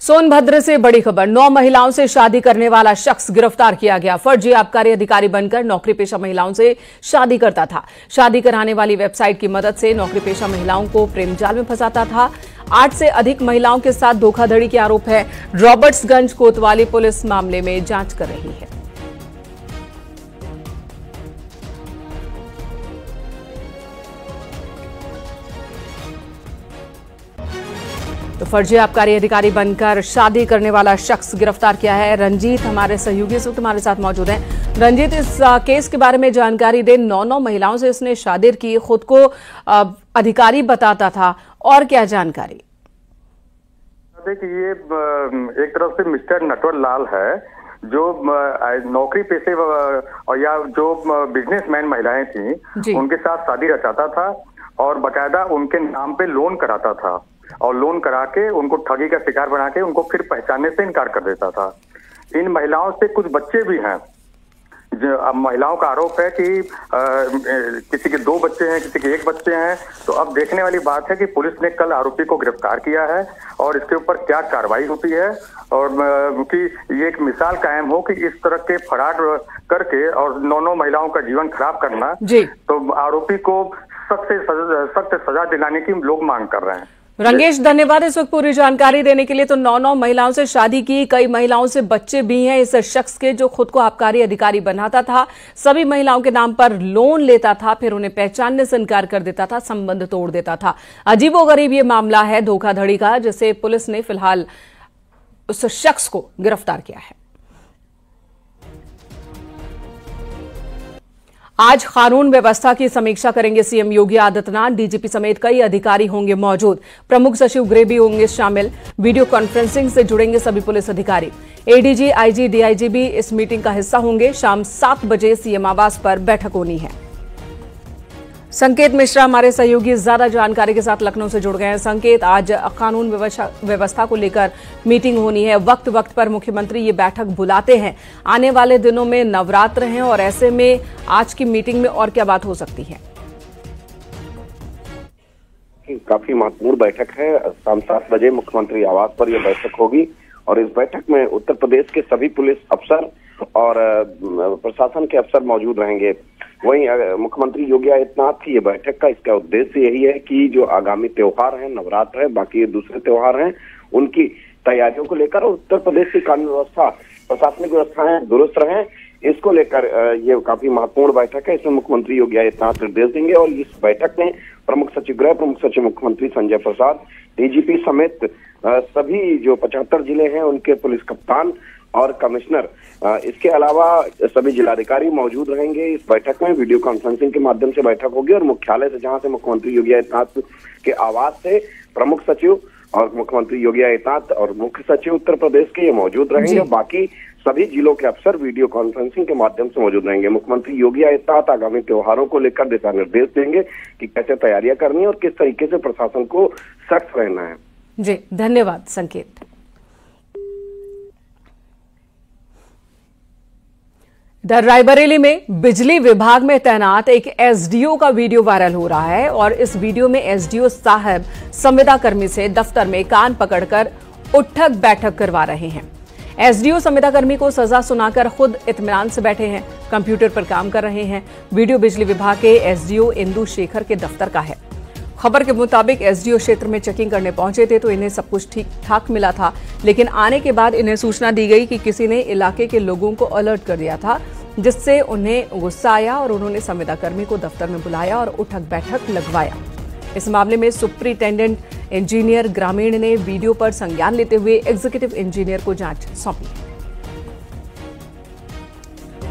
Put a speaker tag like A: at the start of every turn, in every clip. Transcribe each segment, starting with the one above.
A: सोनभद्र से बड़ी खबर, 9 महिलाओं से शादी करने वाला शख्स गिरफ्तार किया गया। फर्जी आबकारी अधिकारी बनकर नौकरी पेशा महिलाओं से शादी करता था। शादी कराने वाली वेबसाइट की मदद से नौकरी पेशा महिलाओं को प्रेम जाल में फंसाता था। 8 से अधिक महिलाओं के साथ धोखाधड़ी के आरोप है। रॉबर्ट्सगंज कोतवाली पुलिस मामले में जांच कर रही है। तो फर्जी आबकारी अधिकारी बनकर शादी करने वाला शख्स गिरफ्तार किया है। रंजीत हमारे सहयोगी इस वक्त हमारे साथ मौजूद हैं। रंजीत, इस केस के बारे में जानकारी दे। 9 महिलाओं से इसने शादी की, खुद को अधिकारी बताता था, और क्या जानकारी?
B: देखिए, ये एक तरफ से मिस्टर नटवर लाल है जो नौकरी पेशे या जो बिजनेसमैन महिलाएं थी उनके साथ शादी रचाता था और बकायदा उनके नाम पे लोन कराता था और लोन करा के उनको ठगी का शिकार बना के उनको फिर पहचानने से इनकार कर देता था। इन महिलाओं से कुछ बच्चे भी हैं। अब महिलाओं का आरोप है कि किसी के 2 बच्चे हैं, किसी के 1 बच्चे हैं। तो अब देखने वाली बात है कि पुलिस ने कल आरोपी को गिरफ्तार किया है और इसके ऊपर क्या कार्रवाई होती है और कि ये एक मिसाल कायम हो कि इस तरह के फराड करके और 9 महिलाओं का जीवन खराब करना, तो आरोपी को सख्त सजा दिलाने की लोग मांग कर रहे हैं।
A: रंगेश, धन्यवाद इस वक्त पूरी जानकारी देने के लिए। तो 9 महिलाओं से शादी की, कई महिलाओं से बच्चे भी हैं इस शख्स के, जो खुद को आबकारी अधिकारी बनाता था। सभी महिलाओं के नाम पर लोन लेता था, फिर उन्हें पहचानने से इनकार कर देता था, संबंध तोड़ देता था। अजीबोगरीब ये मामला है धोखाधड़ी का, जिसे पुलिस ने फिलहाल उस शख्स को गिरफ्तार किया है। आज कानून व्यवस्था की समीक्षा करेंगे सीएम योगी आदित्यनाथ। डीजीपी समेत कई अधिकारी होंगे मौजूद। प्रमुख सचिव गृह भी होंगे शामिल। वीडियो कॉन्फ्रेंसिंग से जुड़ेंगे सभी पुलिस अधिकारी। एडीजी, आईजी, डीआईजी भी इस मीटिंग का हिस्सा होंगे। शाम 7 बजे सीएम आवास पर बैठक होनी है। संकेत मिश्रा हमारे सहयोगी ज्यादा जानकारी के साथ लखनऊ से जुड़ गए हैं। संकेत, आज कानून व्यवस्था को लेकर मीटिंग होनी है। वक्त वक्त पर मुख्यमंत्री ये बैठक बुलाते हैं। आने वाले दिनों में नवरात्र हैं और ऐसे में आज की मीटिंग में और क्या बात हो सकती है?
C: काफी महत्वपूर्ण बैठक है। शाम 7 बजे मुख्यमंत्री आवास पर यह बैठक होगी और इस बैठक में उत्तर प्रदेश के सभी पुलिस अफसर और प्रशासन के अफसर मौजूद रहेंगे। वहीं मुख्यमंत्री योगी आदित्यनाथ की ये बैठक का इसका उद्देश्य यही है कि जो आगामी त्योहार हैं, नवरात्र है, बाकी दूसरे त्योहार हैं, उनकी तैयारियों को लेकर उत्तर प्रदेश की कानून व्यवस्था, प्रशासनिक व्यवस्थाएं दुरुस्त रहें, इसको लेकर ये काफी महत्वपूर्ण बैठक है। इसमें मुख्यमंत्री योगी आदित्यनाथ निर्देश देंगे और इस बैठक में प्रमुख सचिव गृह, प्रमुख सचिव मुख्यमंत्री संजय प्रसाद, डीजीपी समेत सभी जो 75 जिले हैं उनके पुलिस कप्तान और कमिश्नर, इसके अलावा सभी जिलाधिकारी मौजूद रहेंगे। इस बैठक में वीडियो कॉन्फ्रेंसिंग के माध्यम से बैठक होगी और मुख्यालय से, जहां से मुख्यमंत्री योगी आदित्यनाथ के आवास से प्रमुख सचिव और मुख्यमंत्री योगी आदित्यनाथ और मुख्य सचिव उत्तर प्रदेश के ये मौजूद रहेंगे। बाकी सभी जिलों के अफसर वीडियो कॉन्फ्रेंसिंग के माध्यम से मौजूद रहेंगे। मुख्यमंत्री योगी आदित्यनाथ आगामी त्योहारों को लेकर दिशा निर्देश देंगे कि कैसे तैयारियां करनी है और किस तरीके से प्रशासन को सख्त रहना है।
A: जी, धन्यवाद संकेत। इधर रायबरेली में बिजली विभाग में तैनात एक एसडीओ का वीडियो वायरल हो रहा है और इस वीडियो में एसडीओ साहब संविदा कर्मी से दफ्तर में कान पकड़कर उठक बैठक करवा रहे हैं। एसडीओ संविदा कर्मी को सजा सुनाकर खुद इत्मीनान से बैठे हैं, कंप्यूटर पर काम कर रहे हैं। वीडियो बिजली विभाग के एसडीओ इंदु शेखर के दफ्तर का है। खबर के मुताबिक एसडीओ क्षेत्र में चेकिंग करने पहुंचे थे तो इन्हें सब कुछ ठीक ठाक मिला था, लेकिन आने के बाद इन्हें सूचना दी गई कि किसी ने इलाके के लोगों को अलर्ट कर दिया था, जिससे उन्हें गुस्सा आया और उन्होंने संविदा कर्मी को दफ्तर में बुलाया और उठक बैठक लगवाया। इस मामले में सुपरिटेंडेंट इंजीनियर ग्रामीण ने वीडियो पर संज्ञान लेते हुए एग्जीक्यूटिव इंजीनियर को जांच सौंपी।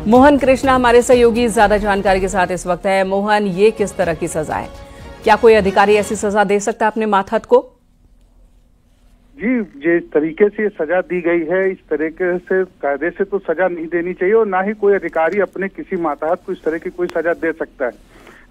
A: मोहन कृष्णा हमारे सहयोगी ज्यादा जानकारी के साथ इस वक्त है। मोहन, ये किस तरह की सजा है? क्या कोई अधिकारी ऐसी सजा दे सकता है अपने मातहत को?
D: जी, जिस तरीके से सजा दी गई है, इस तरीके से कायदे से तो सजा नहीं देनी चाहिए और ना ही कोई अधिकारी अपने किसी मातहत को इस तरह की कोई सजा दे सकता है।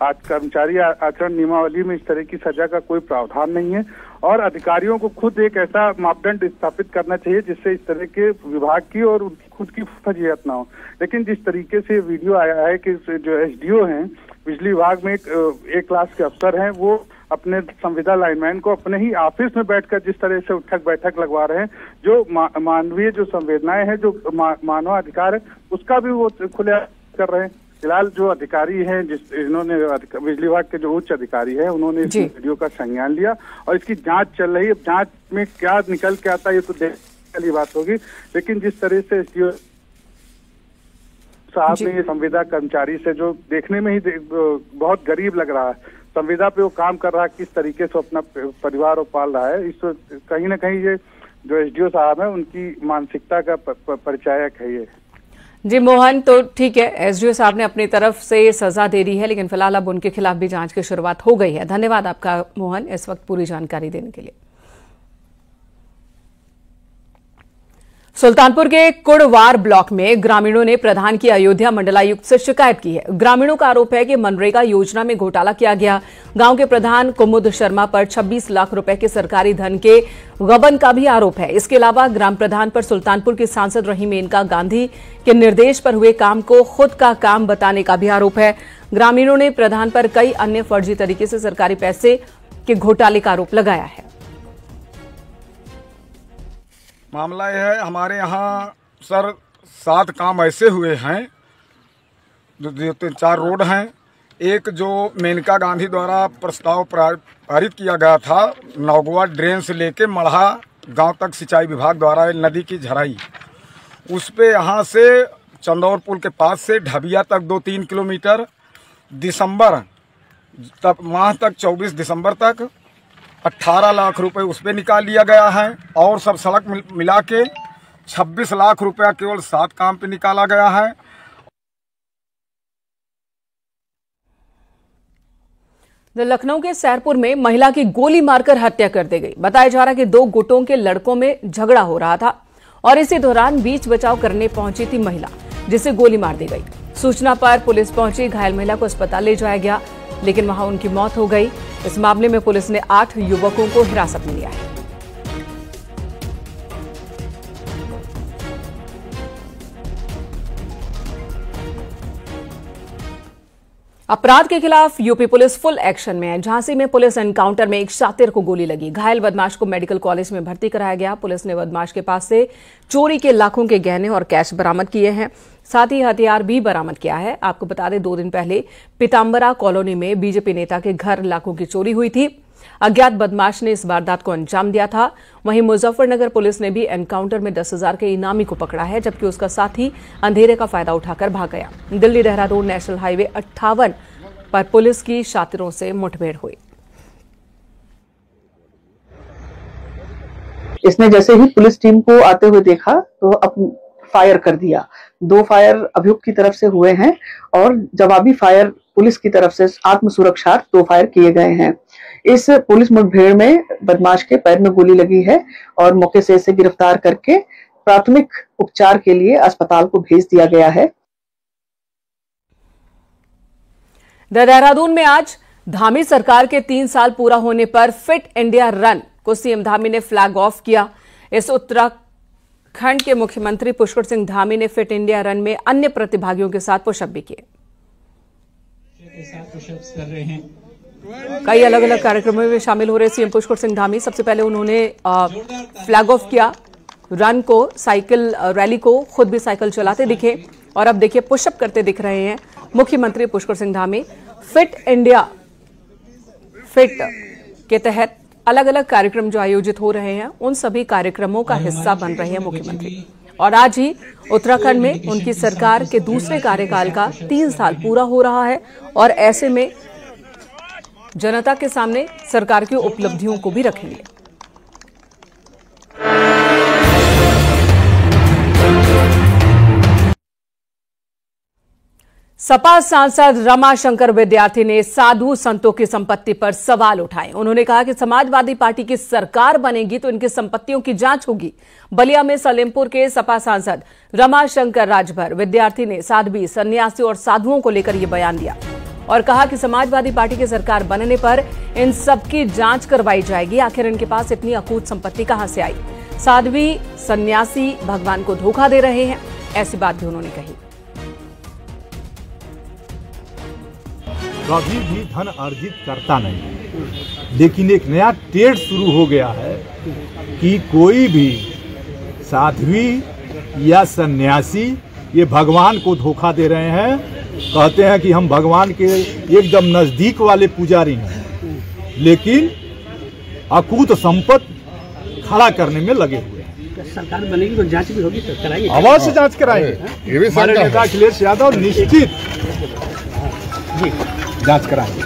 D: आज कर्मचारी आचरण नियमावली में इस तरह की सजा का कोई प्रावधान नहीं है और अधिकारियों को खुद एक ऐसा मापदंड स्थापित करना चाहिए जिससे इस तरह के विभाग की और उनकी खुद की फर्जियत ना हो। लेकिन जिस तरीके से वीडियो आया है कि जो एसडीओ हैं बिजली विभाग में एक क्लास के अफसर हैं, वो अपने संविदा लाइनमैन को अपने ही ऑफिस में बैठकर जिस तरह से उठक बैठक लगवा रहे हैं, जो मानवीय जो संवेदनाएं हैं, जो मानवाधिकार है, उसका भी वो खुले कर रहे हैं। फिलहाल जो अधिकारी हैं, इन्होंने बिजली विभाग के जो उच्च अधिकारी हैं, उन्होंने इस वीडियो का संज्ञान लिया और इसकी जांच चल रही है। जांच में क्या निकल के आता है ये तो देखने वाली बात होगी, लेकिन जिस तरह से एसडीओ साहब ने ये संविदा कर्मचारी से, जो देखने में ही बहुत गरीब लग रहा है, संविदा पे वो काम कर रहा है, किस तरीके से अपना परिवार को पाल रहा है, इस कहीं ना कहीं ये जो एसडीओ साहब है उनकी मानसिकता का परिचायक है ये।
A: जी मोहन, तो ठीक है, एसडीओ साहब ने अपनी तरफ से सजा दे दी है, लेकिन फिलहाल अब उनके खिलाफ भी जांच की शुरुआत हो गई है। धन्यवाद आपका मोहन, इस वक्त पूरी जानकारी देने के लिए। सुल्तानपुर के कुड़वार ब्लॉक में ग्रामीणों ने प्रधान की अयोध्या मंडलायुक्त से शिकायत की है। ग्रामीणों का आरोप है कि मनरेगा योजना में घोटाला किया गया। गांव के प्रधान कुमुद शर्मा पर 26 लाख रुपए के सरकारी धन के गबन का भी आरोप है। इसके अलावा ग्राम प्रधान पर सुल्तानपुर के सांसद रही मेनका गांधी के निर्देश पर हुए काम को खुद का काम बताने का भी आरोप है। ग्रामीणों ने प्रधान पर कई अन्य फर्जी तरीके से सरकारी पैसे के घोटाले का आरोप लगाया है।
E: मामला यह है, हमारे यहाँ सर 7 काम ऐसे हुए हैं, जो 3-4 रोड हैं। एक जो मेनका गांधी द्वारा प्रस्ताव पारित किया गया था, नौगवा ड्रेन से लेके मढ़ा गांव तक सिंचाई विभाग द्वारा नदी की झराई, उस पे यहाँ से चंदौर पुल के पास से ढबिया तक 2-3 किलोमीटर, दिसंबर तक माह तक 24 दिसंबर तक 18 लाख रुपए उस पे निकाल लिया गया है और सब सड़क मिला के 26 लाख रुपया केवल 7 काम पे निकाला गया है।
A: लखनऊ के सैरपुर में महिला की गोली मारकर हत्या कर दी गई। बताया जा रहा है कि 2 गुटों के लड़कों में झगड़ा हो रहा था और इसी दौरान बीच बचाव करने पहुंची थी महिला, जिसे गोली मार दी गई। सूचना पर पुलिस पहुंची, घायल महिला को अस्पताल ले जाया गया, लेकिन वहां उनकी मौत हो गई। इस मामले में पुलिस ने 8 युवकों को हिरासत में लिया है। अपराध के खिलाफ यूपी पुलिस फुल एक्शन में है। झांसी में पुलिस एनकाउंटर में एक शातिर को गोली लगी। घायल बदमाश को मेडिकल कॉलेज में भर्ती कराया गया। पुलिस ने बदमाश के पास से चोरी के लाखों के गहने और कैश बरामद किए हैं, साथ ही हथियार भी बरामद किया है। आपको बता दें, 2 दिन पहले पीताम्बरा कॉलोनी में बीजेपी नेता के घर लाखों की चोरी हुई थी। अज्ञात बदमाश ने इस वारदात को अंजाम दिया था। वहीं मुजफ्फरनगर पुलिस ने भी एनकाउंटर में 10,000 के इनामी को पकड़ा है, जबकि उसका साथी अंधेरे का फायदा उठाकर भाग गया। दिल्ली देहरादून नेशनल हाईवे 58 पर पुलिस की शातिरों से मुठभेड़ हुई।
F: इसने जैसे ही पुलिस टीम को आते हुए देखा तो फायर कर दिया। 2 फायर अभियुक्त की तरफ से हुए हैं और जवाबी फायर पुलिस की तरफ से आत्मसुरक्षार्थ 2 फायर किए गए हैं। इस पुलिस मुठभेड़ में बदमाश के पैर में गोली लगी है और मौके से इसे गिरफ्तार करके प्राथमिक उपचार के लिए अस्पताल को भेज दिया गया है।
A: देहरादून में आज धामी सरकार के 3 साल पूरा होने पर फिट इंडिया रन को सीएम धामी ने फ्लैग ऑफ किया। इस उत्तराखंड के मुख्यमंत्री पुष्कर सिंह धामी ने फिट इंडिया रन में अन्य प्रतिभागियों के साथ पुशअप भी किए। कई अलग अलग कार्यक्रमों में शामिल हो रहे सीएम पुष्कर सिंह धामी। सबसे पहले उन्होंने फ्लैग ऑफ किया रन को, साइकिल रैली को, खुद भी साइकिल चलाते दिखे और अब देखिए पुशअप करते दिख रहे हैं मुख्यमंत्री Pushkar Singh Dhami. Fit India fit के तहत अलग अलग कार्यक्रम जो आयोजित हो रहे हैं, उन सभी कार्यक्रमों का हिस्सा बन रहे हैं मुख्यमंत्री। और आज ही उत्तराखंड में उनकी सरकार के दूसरे कार्यकाल का 3 साल पूरा हो रहा है और ऐसे में जनता के सामने सरकार की उपलब्धियों को भी रखेंगे। सपा सांसद रमाशंकर विद्यार्थी ने साधु संतों की संपत्ति पर सवाल उठाए। उन्होंने कहा कि समाजवादी पार्टी की सरकार बनेगी तो इनकी संपत्तियों की जांच होगी। बलिया में सलेमपुर के सपा सांसद रमाशंकर राजभर विद्यार्थी ने साध्वी, सन्यासी और साधुओं को लेकर यह बयान दिया और कहा कि समाजवादी पार्टी की सरकार बनने पर इन सबकी जांच करवाई जाएगी। आखिर इनके पास इतनी अकूत संपत्ति कहां से आई? साध्वी, सन्यासी भगवान को धोखा दे रहे हैं, ऐसी बात भी उन्होंने कही।
G: कभी भी धन अर्जित करता नहीं। लेकिन एक नया ट्रेंड शुरू हो गया है कि कोई भी साध्वी या सन्यासी ये भगवान को धोखा दे रहे हैं, कहते हैं कि हम भगवान के एकदम नजदीक वाले पुजारी हैं, लेकिन अकूत संपत्ति खड़ा करने में लगे हुए हैं।
H: सरकार बनेगी तो जांच भी होगी, कराएंगे,
G: अवश्य जांच कराएंगे। हमारे नेता अखिलेश यादव निश्चित जांच कराएंगे।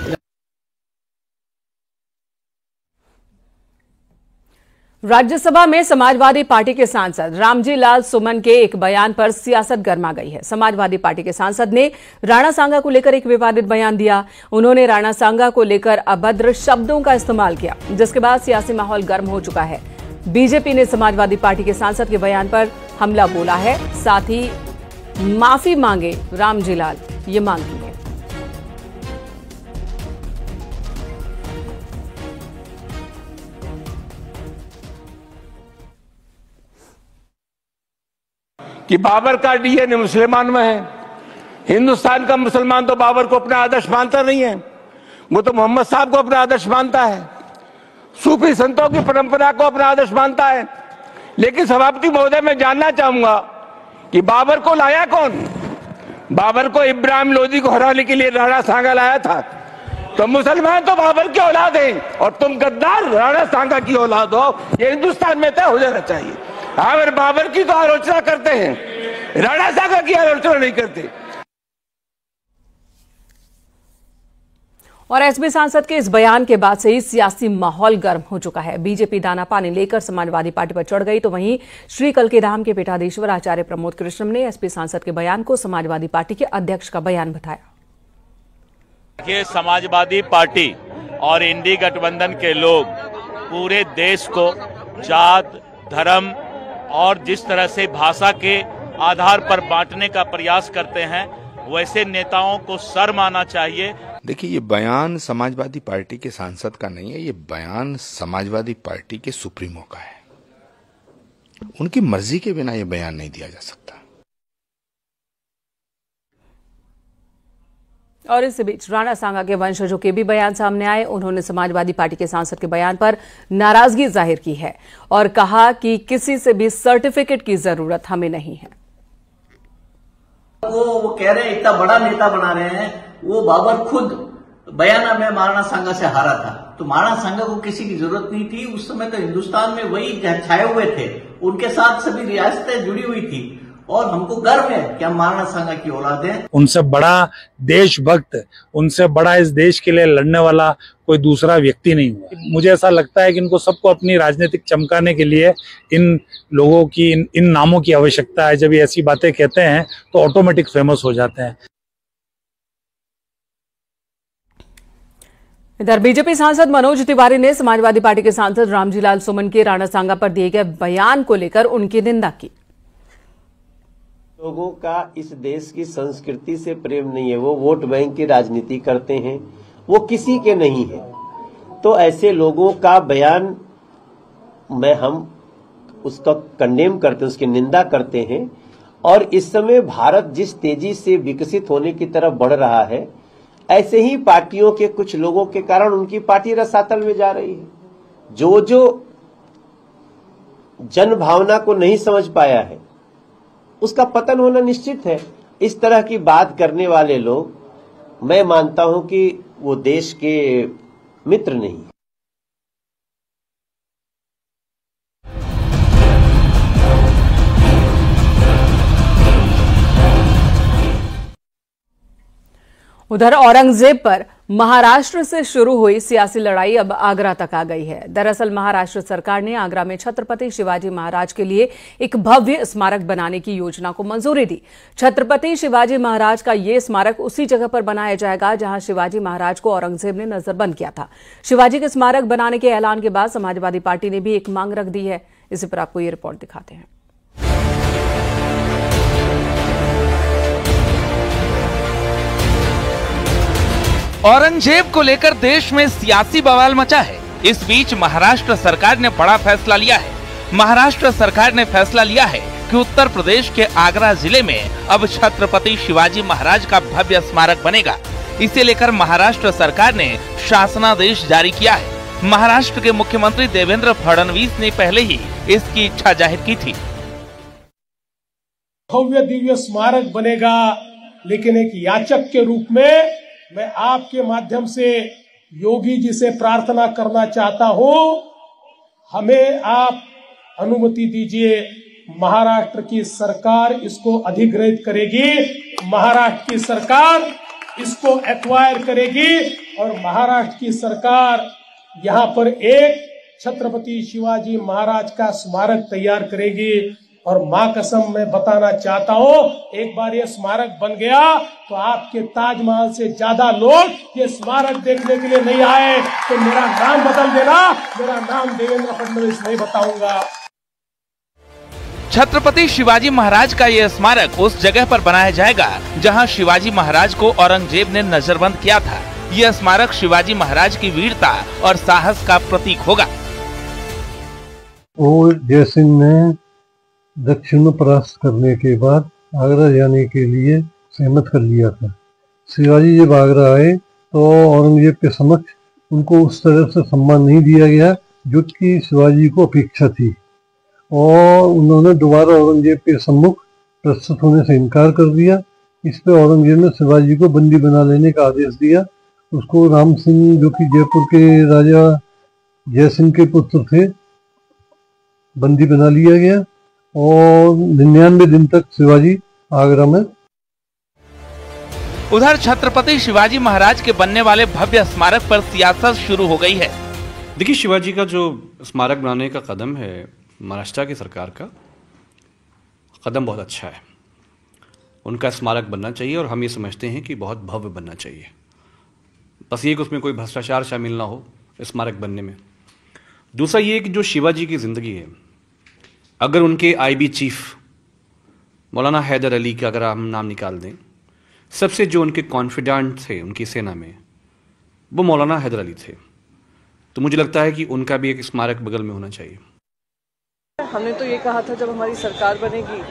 A: राज्यसभा में समाजवादी पार्टी के सांसद रामजी लाल सुमन के एक बयान पर सियासत गर्मा गई है। समाजवादी पार्टी के सांसद ने राणा सांगा को लेकर एक विवादित बयान दिया। उन्होंने राणा सांगा को लेकर अभद्र शब्दों का इस्तेमाल किया, जिसके बाद सियासी माहौल गर्म हो चुका है। बीजेपी ने समाजवादी पार्टी के सांसद के बयान पर हमला बोला है, साथ ही माफी मांगे रामजी लाल ये मांग की है।
I: कि बाबर का डीएनए मुसलमान में है। हिंदुस्तान का मुसलमान तो बाबर को अपना आदर्श मानता नहीं है, वो तो मोहम्मद साहब को अपना आदर्श मानता है, सूफी संतों की परंपरा को अपना आदर्श मानता है। लेकिन सभापति महोदय, मैं जानना चाहूंगा कि बाबर को लाया कौन? बाबर को इब्राहिम लोदी को हराने के लिए राणा सांगा लाया था। तो मुसलमान तो बाबर की औलाद हैं और तुम गद्दार राणा सांगा की औलाद हो, ये हिंदुस्तान में तय हो जाना चाहिए। अगर बाबर की तो आलोचना करते हैं, राणा सांगा की आलोचना नहीं करते।
A: और एसपी सांसद के इस बयान के बाद से ही सियासी माहौल गर्म हो चुका है। बीजेपी दाना पानी लेकर समाजवादी पार्टी पर चढ़ गई, तो वहीं श्री कल्कीधाम के पीठाधीश्वर आचार्य प्रमोद कृष्णम ने एसपी सांसद के बयान को समाजवादी पार्टी के अध्यक्ष का बयान बताया।
J: ये समाजवादी पार्टी और इंडी गठबंधन के लोग पूरे देश को जात, धर्म और जिस तरह से भाषा के आधार पर बांटने का प्रयास करते हैं, वैसे नेताओं को शर्म आना चाहिए।
K: देखिए, ये बयान समाजवादी पार्टी के सांसद का नहीं है, ये बयान समाजवादी पार्टी के सुप्रीमो का है। उनकी मर्जी के बिना ये बयान नहीं दिया जा सकता।
A: और इस बीच राणा सांगा के वंशजों के भी बयान सामने आए। उन्होंने समाजवादी पार्टी के सांसद के बयान पर नाराजगी जाहिर की है और कहा कि किसी से भी सर्टिफिकेट की जरूरत हमें नहीं है।
H: वो कह रहे हैं इतना बड़ा नेता बना रहे हैं, वो बाबर खुद बयाना में महाराणा सांगा से हारा था, तो महाराणा सांगा को किसी की जरूरत नहीं थी। उस समय तो हिंदुस्तान में वही छाए हुए थे, उनके साथ सभी रियासतें जुड़ी हुई थी और हमको गर्व है कि हम महाराणा सांगा की औलाद हैं।
G: उनसे बड़ा देशभक्त, उनसे बड़ा इस देश के लिए लड़ने वाला कोई दूसरा व्यक्ति नहीं हुआ। मुझे ऐसा लगता है कि इनको सबको अपनी राजनीतिक चमकाने के लिए इन लोगों की इन नामों की आवश्यकता है। जब ये ऐसी बातें कहते हैं तो ऑटोमेटिक फेमस हो जाते हैं।
A: इधर बीजेपी सांसद मनोज तिवारी ने समाजवादी पार्टी के सांसद रामजी लाल सुमन के राणा सांगा पर दिए गए बयान को लेकर उनकी निंदा की।
L: लोगों का इस देश की संस्कृति से प्रेम नहीं है, वो वोट बैंक की राजनीति करते हैं, वो किसी के नहीं है। तो ऐसे लोगों का बयान हम उसका कंडेम करते हैं, उसकी निंदा करते हैं। और इस समय भारत जिस तेजी से विकसित होने की तरफ बढ़ रहा है, ऐसे ही पार्टियों के कुछ लोगों के कारण उनकी पार्टी रसातल में जा रही है। जो जन भावना को नहीं समझ पाया है, उसका पतन होना निश्चित है। इस तरह की बात करने वाले लोग, मैं मानता हूं कि वो देश के मित्र नहीं।
A: उधर औरंगजेब पर महाराष्ट्र से शुरू हुई सियासी लड़ाई अब आगरा तक आ गई है। दरअसल महाराष्ट्र सरकार ने आगरा में छत्रपति शिवाजी महाराज के लिए एक भव्य स्मारक बनाने की योजना को मंजूरी दी। छत्रपति शिवाजी महाराज का ये स्मारक उसी जगह पर बनाया जाएगा जहां शिवाजी महाराज को औरंगजेब ने नजरबंद किया था। शिवाजी के स्मारक बनाने के ऐलान के बाद समाजवादी पार्टी ने भी एक मांग रख दी है। इसी पर आपको ये रिपोर्ट दिखाते हैं।
M: औरंगजेब को लेकर देश में सियासी बवाल मचा है। इस बीच महाराष्ट्र सरकार ने बड़ा फैसला लिया है। महाराष्ट्र सरकार ने फैसला लिया है कि उत्तर प्रदेश के आगरा जिले में अब छत्रपति शिवाजी महाराज का भव्य स्मारक बनेगा। इसे लेकर महाराष्ट्र सरकार ने शासनादेश जारी किया है। महाराष्ट्र के मुख्यमंत्री देवेंद्र फडणवीस ने पहले ही इसकी इच्छा जाहिर की थी।
N: भव्य दिव्य स्मारक बनेगा, लेकिन एक याचक के रूप में मैं आपके माध्यम से योगी जी से प्रार्थना करना चाहता हूं, हमें आप अनुमति दीजिए। महाराष्ट्र की सरकार इसको अधिग्रहित करेगी, महाराष्ट्र की सरकार इसको एक्वायर करेगी और महाराष्ट्र की सरकार यहाँ पर एक छत्रपति शिवाजी महाराज का स्मारक तैयार करेगी। और मां कसम मैं बताना चाहता हूँ, एक बार ये स्मारक बन गया तो आपके ताजमहल से ज्यादा लोग ये स्मारक देखने के लिए नहीं आए तो मेरा नाम बदल देना, मेरा नाम देवेंद्र फडणवीस नहीं बताऊंगा।
M: छत्रपति शिवाजी महाराज का ये स्मारक उस जगह पर बनाया जाएगा जहां शिवाजी महाराज को औरंगजेब ने नजरबंद किया था। यह स्मारक शिवाजी महाराज की वीरता और साहस का प्रतीक होगा।
O: और जयसिंह ने दक्षिण में परास्त करने के बाद आगरा जाने के लिए सहमत कर लिया था। शिवाजी जब आगरा आए तो औरंगजेब के समक्ष उनको उस तरह से सम्मान नहीं दिया गया जो कि शिवाजी को अपेक्षा थी, और उन्होंने दोबारा औरंगजेब के सम्मुख प्रस्तुत होने से इनकार कर दिया। इस पर औरंगजेब ने शिवाजी को बंदी बना लेने का आदेश दिया। उसको राम सिंह, जो कि जयपुर के राजा जयसिंह के पुत्र थे, बंदी बना लिया गया और 99 दिन तक शिवाजी आगरा में।
M: उधर छत्रपति शिवाजी महाराज के बनने वाले भव्य स्मारक पर सियासत शुरू हो गई है।
P: देखिए, शिवाजी का जो स्मारक बनाने का कदम है महाराष्ट्र की सरकार का, कदम बहुत अच्छा है। उनका स्मारक बनना चाहिए और हम ये समझते हैं कि बहुत भव्य बनना चाहिए। बस ये कि उसमें कोई भ्रष्टाचार शामिल ना हो स्मारक बनने में। दूसरा ये कि जो शिवाजी की ज़िंदगी है, अगर उनके आईबी चीफ मौलाना हैदर अली का अगर हम नाम निकाल दें, सबसे जो उनके कॉन्फिडेंट थे उनकी सेना में, वो मौलाना हैदर अली थे। तो मुझे लगता है कि उनका भी एक स्मारक बगल में होना चाहिए।
Q: हमने तो ये कहा था जब हमारी सरकार बनेगी,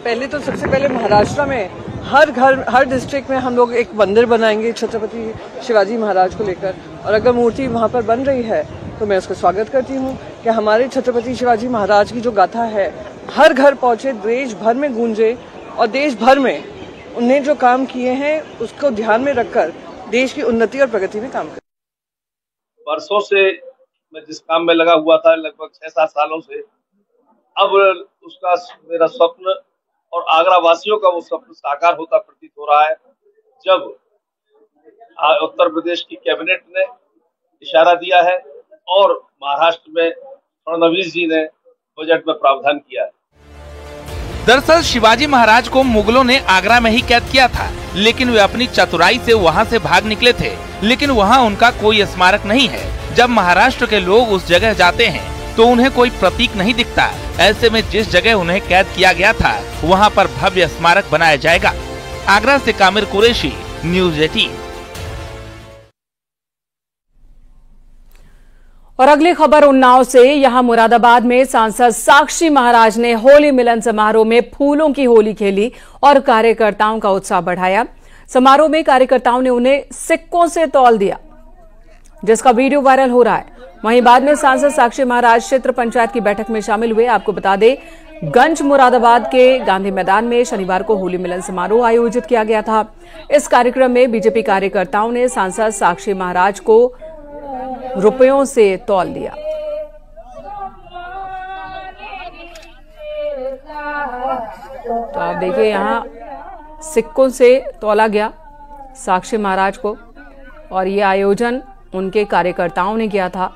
Q: पहले तो सबसे पहले महाराष्ट्र में हर घर, हर डिस्ट्रिक्ट में हम लोग एक मंदिर बनाएंगे छत्रपति शिवाजी महाराज को लेकर। और अगर मूर्ति वहाँ पर बन रही है तो मैं उसका स्वागत करती हूँ कि हमारे छत्रपति शिवाजी महाराज की जो गाथा है हर घर पहुँचे, देश भर में गूंजे और देश भर में उन्हें जो काम किए हैं उसको ध्यान में रखकर देश की उन्नति और प्रगति में काम करें।
R: वर्षों से मैं जिस काम में लगा हुआ था, लगभग 6-7 सालों से, अब उसका मेरा स्वप्न और आगरा वासियों का वो स्वप्न साकार होता प्रतीत हो रहा है, जब उत्तर प्रदेश की कैबिनेट ने इशारा दिया है और महाराष्ट्र में फडणवीस जी ने बजट में प्रावधान किया है।
M: दरअसल शिवाजी महाराज को मुगलों ने आगरा में ही कैद किया था, लेकिन वे अपनी चतुराई से वहां से भाग निकले थे। लेकिन वहां उनका कोई स्मारक नहीं है। जब महाराष्ट्र के लोग उस जगह जाते हैं तो उन्हें कोई प्रतीक नहीं दिखता। ऐसे में जिस जगह उन्हें कैद किया गया था वहां पर भव्य स्मारक बनाया जाएगा। आगरा से कामिर कुरैशी, न्यूज़ 18।
A: और अगली खबर उन्नाव से। यहां मुरादाबाद में सांसद साक्षी महाराज ने होली मिलन समारोह में फूलों की होली खेली और कार्यकर्ताओं का उत्साह बढ़ाया। समारोह में कार्यकर्ताओं ने उन्हें सिक्कों से तौल दिया, जिसका वीडियो वायरल हो रहा है। वहीं बाद में सांसद साक्षी महाराज क्षेत्र पंचायत की बैठक में शामिल हुए। आपको बता दें, गंज मुरादाबाद के गांधी मैदान में शनिवार को होली मिलन समारोह आयोजित किया गया था। इस कार्यक्रम में बीजेपी कार्यकर्ताओं ने सांसद साक्षी महाराज को रुपयों से तौल दिया। तो आप देखिए, यहां सिक्कों से तौला गया साक्षी महाराज को, और ये आयोजन उनके कार्यकर्ताओं ने किया था।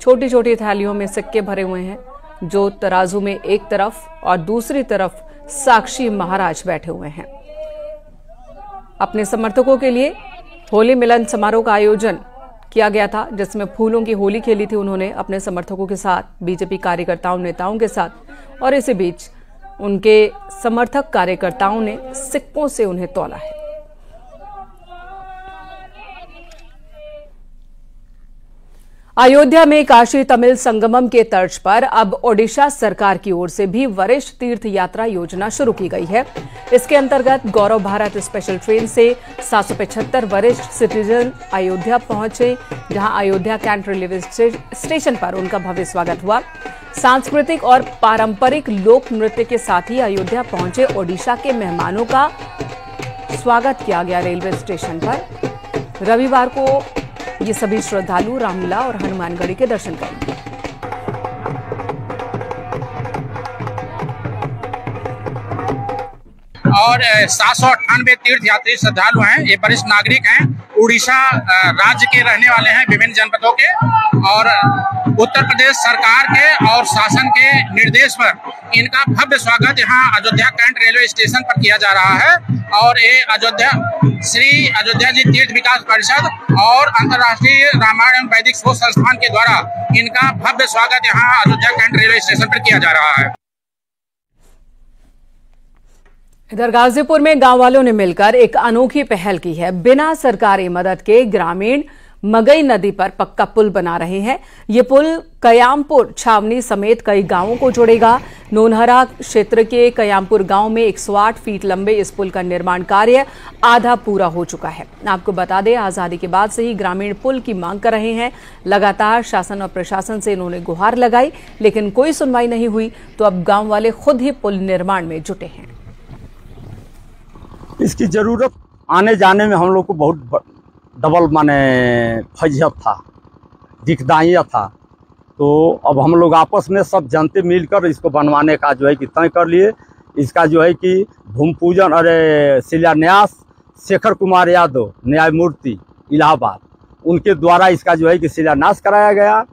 A: छोटी छोटी थैलियों में सिक्के भरे हुए हैं, जो तराजू में एक तरफ और दूसरी तरफ साक्षी महाराज बैठे हुए हैं। अपने समर्थकों के लिए होली मिलन समारोह का आयोजन किया गया था, जिसमें फूलों की होली खेली थी उन्होंने अपने समर्थकों के साथ, बीजेपी कार्यकर्ताओं नेताओं के साथ। और इसी बीच उनके समर्थक कार्यकर्ताओं ने सिक्कों से उन्हें तौला है। अयोध्या में काशी तमिल संगमम के तर्ज पर अब ओडिशा सरकार की ओर से भी वरिष्ठ तीर्थ यात्रा योजना शुरू की गई है। इसके अंतर्गत गौरव भारत स्पेशल ट्रेन से 775 वरिष्ठ सिटीजन अयोध्या पहुंचे, जहां अयोध्या कैंट रेलवे स्टेशन पर उनका भव्य स्वागत हुआ। सांस्कृतिक और पारंपरिक लोक नृत्य के साथ ही अयोध्या पहुंचे ओडिशा के मेहमानों का स्वागत किया गया रेलवे स्टेशन पर। रविवार को ये सभी श्रद्धालु रामलीला और हनुमानगढ़ी के दर्शन करेंगे।
S: और 798 तीर्थ यात्री श्रद्धालु हैं। ये वरिष्ठ नागरिक हैं, उड़ीसा राज्य के रहने वाले हैं, विभिन्न जनपदों के, और उत्तर प्रदेश सरकार के और शासन के निर्देश पर इनका भव्य स्वागत यहाँ अयोध्या कैंट रेलवे स्टेशन पर किया जा रहा है। और ये श्री अयोध्या जी तीर्थ विकास परिषद और अंतर्राष्ट्रीय रामायण एवं वैदिक शोध संस्थान के द्वारा इनका भव्य स्वागत यहाँ अयोध्या कैंट रेलवे स्टेशन पर किया जा रहा है।
A: इधर गाजीपुर में गांव वालों ने मिलकर एक अनोखी पहल की है। बिना सरकारी मदद के ग्रामीण मगई नदी पर पक्का पुल बना रहे हैं। ये पुल कयामपुर छावनी समेत कई गांवों को जोड़ेगा। नोनहरा क्षेत्र के कयामपुर गांव में 108 फीट लंबे इस पुल का निर्माण कार्य आधा पूरा हो चुका है। आपको बता दें, आजादी के बाद से ही ग्रामीण पुल की मांग कर रहे हैं। लगातार शासन और प्रशासन से इन्होंने गुहार लगाई, लेकिन कोई सुनवाई नहीं हुई, तो अब गांव वाले खुद ही पुल निर्माण में जुटे हैं।
T: इसकी जरूरत आने जाने में हम लोग को बहुत डबल माने फजियत था, दिखदाइया था। तो अब हम लोग आपस में सब जनते मिलकर इसको बनवाने का जो है कि तय कर लिए। इसका जो है कि भूमि पूजन शिलान्यास शेखर कुमार यादव न्यायमूर्ति इलाहाबाद, उनके द्वारा इसका जो है कि शिलान्यास कराया गया।